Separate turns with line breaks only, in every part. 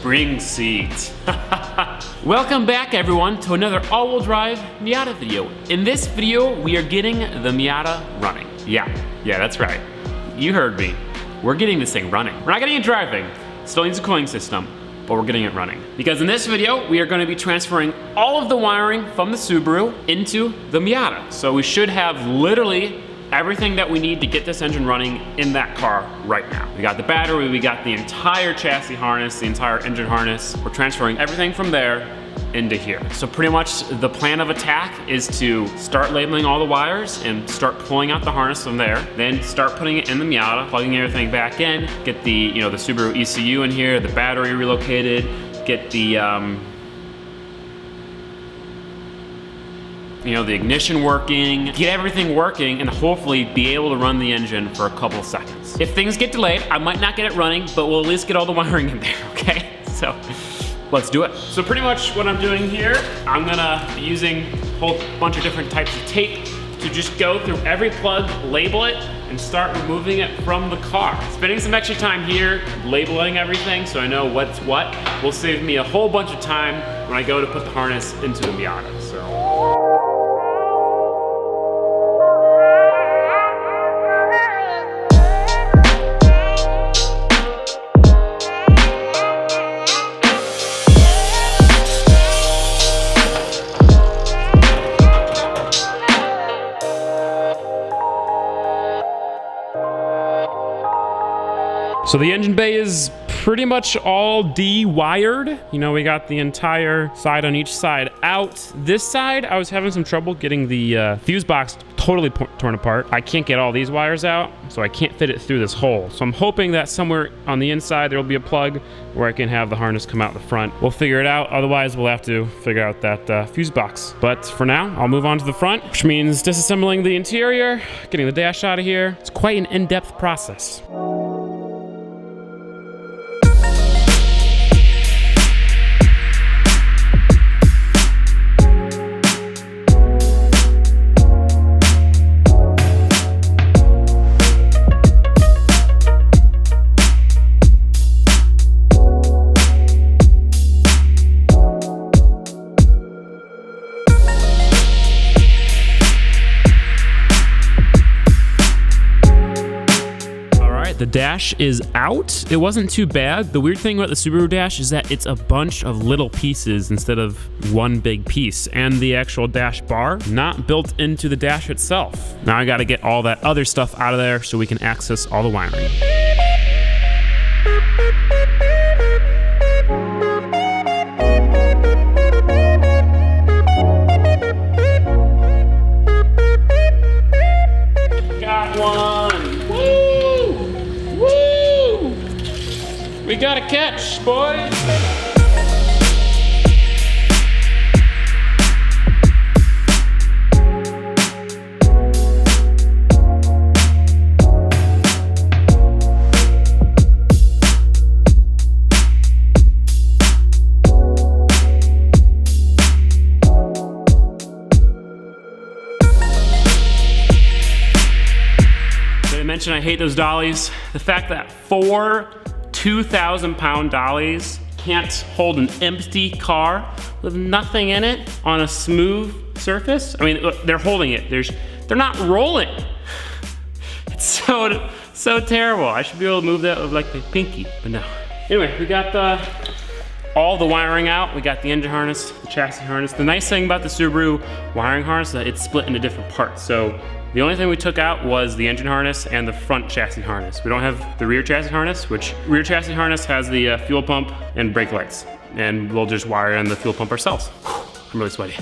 spring seat. Welcome back everyone to another all-wheel drive Miata video. In this video, we are getting the Miata running. Yeah, that's right. You heard me. We're getting this thing running. We're not getting it driving. Still needs a cooling system, but we're getting it running. Because in this video, we are gonna be transferring all of the wiring from the Subaru into the Miata. So we should have literally everything that we need to get this engine running in that car right now. We got the battery, we got the entire chassis harness, the entire engine harness. We're transferring everything from there into here. So pretty much the plan of attack is to start labeling all the wires and start pulling out the harness from there, then start putting it in the Miata, plugging everything back in, get the, the Subaru ECU in here, the battery relocated, get the, the ignition working, get everything working, and hopefully be able to run the engine for a couple seconds. If things get delayed, I might not get it running, but we'll at least get all the wiring in there, okay? So, let's do it. So pretty much what I'm doing here, I'm gonna be using a whole bunch of different types of tape to just go through every plug, label it, and start removing it from the car. Spending some extra time here, labeling everything so I know what's what, will save me a whole bunch of time when I go to put the harness into the Miata, so. So the engine bay is pretty much all de-wired. We got the entire side on each side out. This side, I was having some trouble getting the fuse box totally torn apart. I can't get all these wires out, so I can't fit it through this hole. So I'm hoping that somewhere on the inside there will be a plug where I can have the harness come out the front. We'll figure it out, otherwise we'll have to figure out that fuse box. But for now, I'll move on to the front, which means disassembling the interior, getting the dash out of here. It's quite an in-depth process. The dash is out. It wasn't too bad. The weird thing about the Subaru dash is that it's a bunch of little pieces instead of one big piece, and the actual dash bar not built into the dash itself. Now I gotta get all that other stuff out of there so we can access all the wiring. Got one. We got a catch, boys. Did I mention I hate those dollies? The fact that 4 2,000-pound dollies can't hold an empty car with nothing in it on a smooth surface. I mean, look, they're holding it. They're not rolling. It's so terrible. I should be able to move that with like the pinky, but no. Anyway, we got all the wiring out. We got the engine harness, the chassis harness. The nice thing about the Subaru wiring harness is that it's split into different parts. So the only thing we took out was the engine harness and the front chassis harness. We don't have the rear chassis harness, which rear chassis harness has the fuel pump and brake lights. And we'll just wire in the fuel pump ourselves. I'm really sweaty.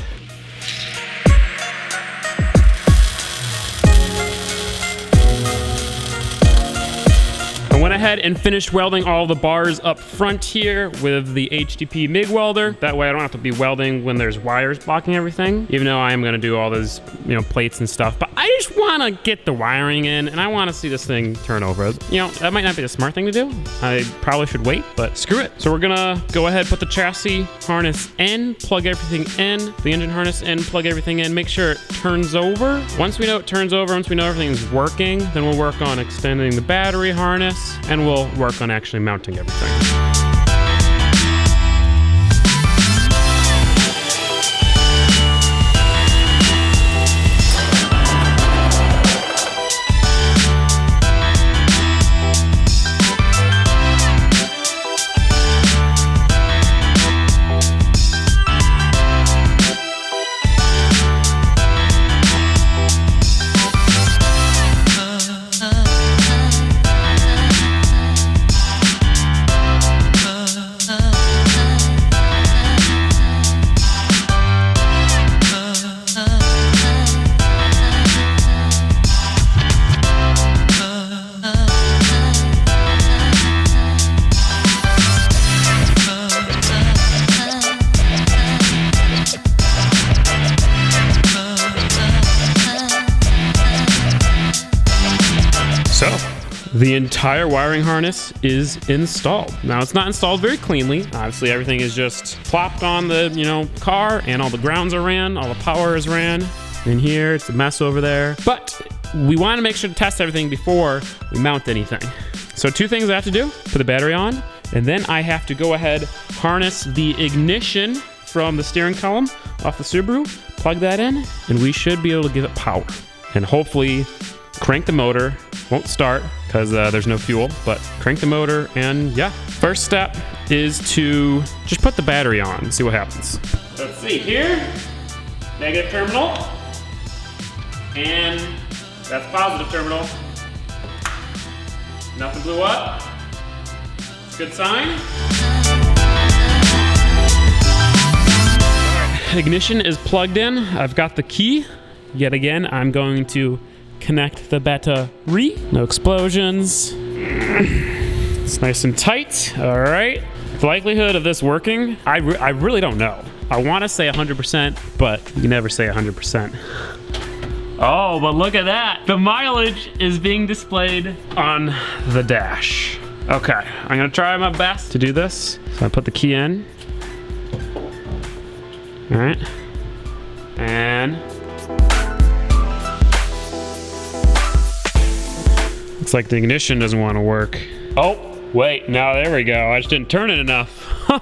I went ahead and finished welding all the bars up front here with the HDP MIG welder. That way I don't have to be welding when there's wires blocking everything, even though I am gonna do all those, plates and stuff. But I just wanna get the wiring in and I wanna see this thing turn over. That might not be the smart thing to do. I probably should wait, but screw it. So we're gonna go ahead, put the chassis harness in, plug everything in, the engine harness in, plug everything in, make sure it turns over. Once we know it turns over, once we know everything's working, then we'll work on extending the battery harness and we'll work on actually mounting everything. The entire wiring harness is installed. Now it's not installed very cleanly. Obviously everything is just plopped on the, car, and all the grounds are ran, all the power is ran. In here, it's a mess over there. But we want to make sure to test everything before we mount anything. So 2 things I have to do: put the battery on, and then I have to go ahead, harness the ignition from the steering column off the Subaru, plug that in, and we should be able to give it power. And hopefully crank the motor. Won't start because there's no fuel, but crank the motor, and yeah. First step is to just put the battery on and see what happens. Let's see here, negative terminal, and that's positive terminal. Nothing blew up. It's a good sign. Ignition is plugged in. I've got the key. Yet again, I'm going to connect the battery. No explosions. It's nice and tight. All right. The likelihood of this working, I really don't know. I want to say 100%, but you can never say 100%. Oh, but look at that. The mileage is being displayed on the dash. Okay, I'm gonna try my best to do this. So I put the key in. All right. And looks like the ignition doesn't want to work. Oh, wait, now there we go. I just didn't turn it enough. Look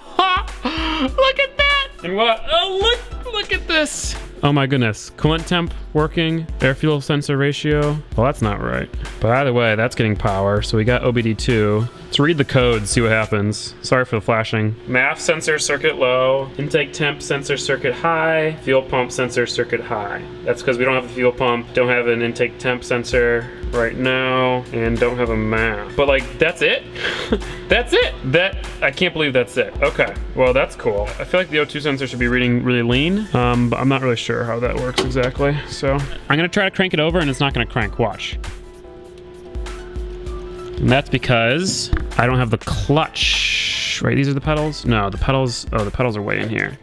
at that. And what? Oh, look at this. Oh my goodness. Coolant temp working. Air fuel sensor ratio. Well, that's not right. But either way, that's getting power. So we got OBD2. Let's read the code, see what happens. Sorry for the flashing. MAF sensor circuit low. Intake temp sensor circuit high. Fuel pump sensor circuit high. That's because we don't have a fuel pump, don't have an intake temp sensor right now, and don't have a MAF. But like, that's it? That's it? I can't believe that's it. Okay, well that's cool. I feel like the O2 sensor should be reading really lean, but I'm not really sure how that works exactly. So I'm gonna try to crank it over and it's not gonna crank, watch. And that's because I don't have the clutch, right? These are the pedals? No, the pedals, oh, the pedals are way in here.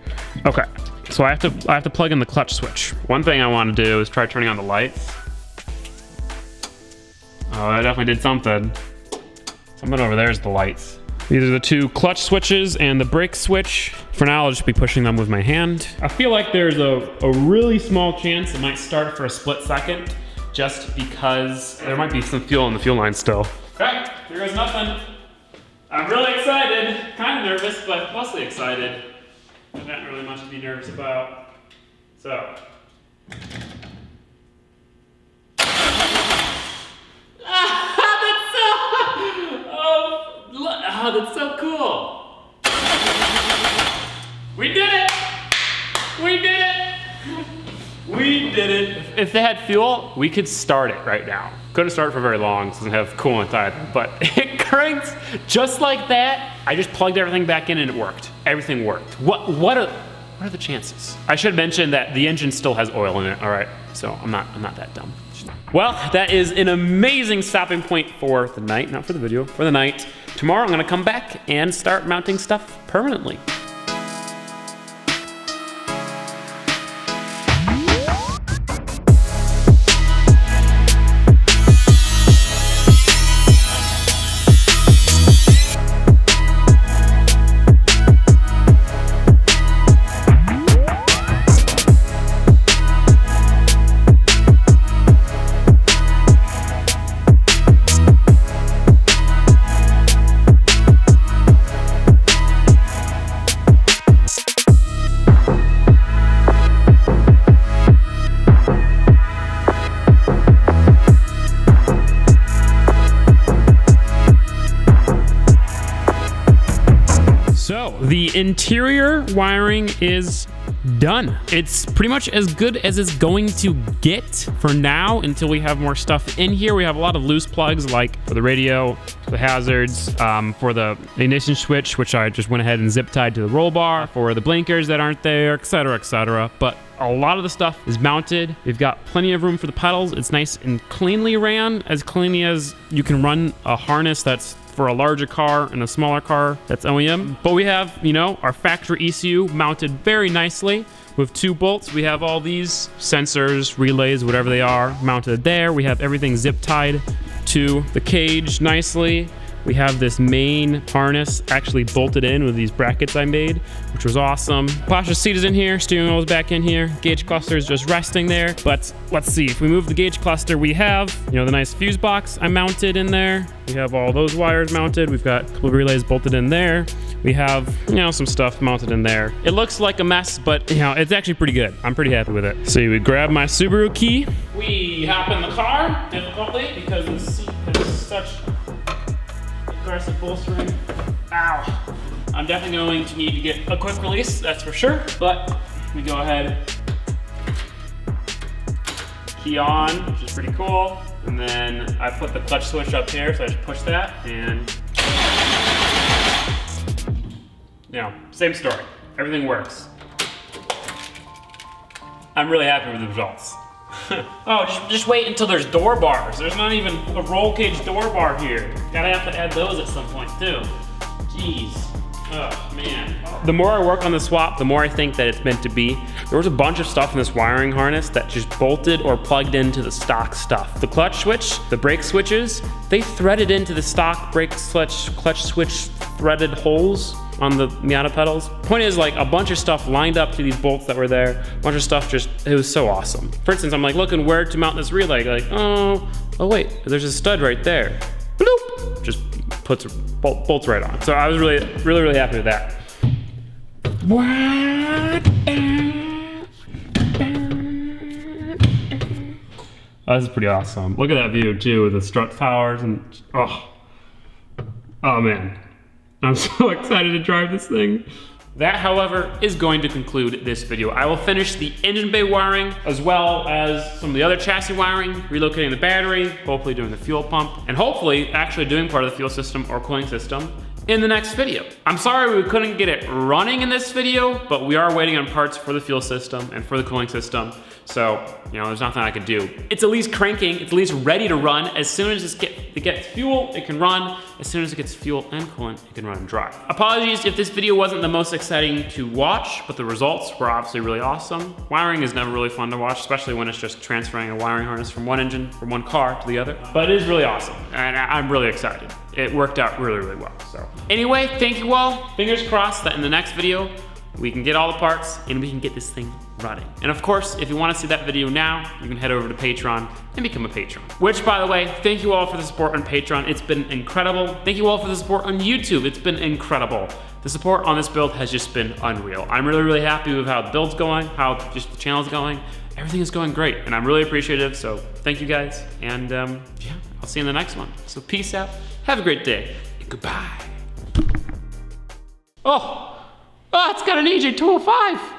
Okay, so I have to plug in the clutch switch. One thing I want to do is try turning on the lights. Oh, that definitely did something. Something over there is the lights. These are the 2 clutch switches and the brake switch. For now, I'll just be pushing them with my hand. I feel like there's a really small chance it might start for a split second, just because there might be some fuel in the fuel line still. Okay, here goes nothing. I'm really excited, kind of nervous, but mostly excited. There's not really much to be nervous about. So. That's so cool. We did it. We did it. We did it. If they had fuel, we could start it right now. Couldn't start for very long, it doesn't have coolant either, but it cranks just like that. I just plugged everything back in and it worked. Everything worked. What are the chances? I should mention that the engine still has oil in it, all right? So I'm not that dumb. Well, that is an amazing stopping point for the night, not for the video, for the night. Tomorrow I'm gonna come back and start mounting stuff permanently. So the interior wiring is done. It's pretty much as good as it's going to get for now until we have more stuff in here. We have a lot of loose plugs, like for the radio, the hazards, for the ignition switch, which I just went ahead and zip tied to the roll bar, for the blinkers that aren't there, etc., etc. But a lot of the stuff is mounted. We've got plenty of room for the pedals. It's nice and cleanly ran, as cleanly as you can run a harness that's for a larger car and a smaller car that's OEM. But we have, you know, our factory ECU mounted very nicely with 2 bolts. We have all these sensors, relays, whatever they are, mounted there. We have everything zip tied to the cage nicely. We have this main harness actually bolted in with these brackets I made, which was awesome. Pasha's seat is in here, steering wheel is back in here, gauge cluster is just resting there. But let's see, if we move the gauge cluster, we have, you know, the nice fuse box I mounted in there. We have all those wires mounted. We've got a couple of relays bolted in there. We have, you know, some stuff mounted in there. It looks like a mess, but, you know, it's actually pretty good. I'm pretty happy with it. So we grab my Subaru key. We hop in the car, difficultly, because the seat has such aggressive bolstering. Ow. I'm definitely going to need to get a quick release, that's for sure. But we go ahead, key on, which is pretty cool. And then I put the clutch switch up here, so I just push that and, you know, same story. Everything works. I'm really happy with the results. Oh, just wait until there's door bars. There's not even a roll cage door bar here. Gotta have to add those at some point too. Jeez. Oh, man. The more I work on the swap, the more I think that it's meant to be. There was a bunch of stuff in this wiring harness that just bolted or plugged into the stock stuff. The clutch switch, the brake switches, they threaded into the stock brake switch, clutch switch threaded holes on the Miata pedals. Point is, like, a bunch of stuff lined up to these bolts that were there. A bunch of stuff just, it was so awesome. For instance, I'm like looking where to mount this relay, like, oh wait, there's a stud right there. Bloop! Just puts bolts right on. So I was really happy with that. Oh, this is pretty awesome. Look at that view too, with the strut towers and, oh man. I'm so excited to drive this thing. That, however, is going to conclude this video. I will finish the engine bay wiring, as well as some of the other chassis wiring, relocating the battery, hopefully doing the fuel pump, and hopefully actually doing part of the fuel system or cooling system in the next video. I'm sorry we couldn't get it running in this video, but we are waiting on parts for the fuel system and for the cooling system. So, you know, there's nothing I can do. It's at least cranking, it's at least ready to run. As soon as it gets fuel, it can run. As soon as it gets fuel and coolant, it can run and drive. Apologies if this video wasn't the most exciting to watch, but the results were obviously really awesome. Wiring is never really fun to watch, especially when it's just transferring a wiring harness from one engine, from one car to the other. But it is really awesome, and I'm really excited. It worked out really well, so. Anyway, thank you all. Fingers crossed that in the next video, we can get all the parts and we can get this thing running. And of course, if you want to see that video now, you can head over to Patreon and become a patron. Which, by the way, thank you all for the support on Patreon. It's been incredible. Thank you all for the support on YouTube. It's been incredible. The support on this build has just been unreal. I'm really happy with how the build's going, how just the channel's going. Everything is going great, and I'm really appreciative, so thank you guys. And yeah, I'll see you in the next one. So peace out, have a great day, and goodbye. Oh, it's got an EJ205.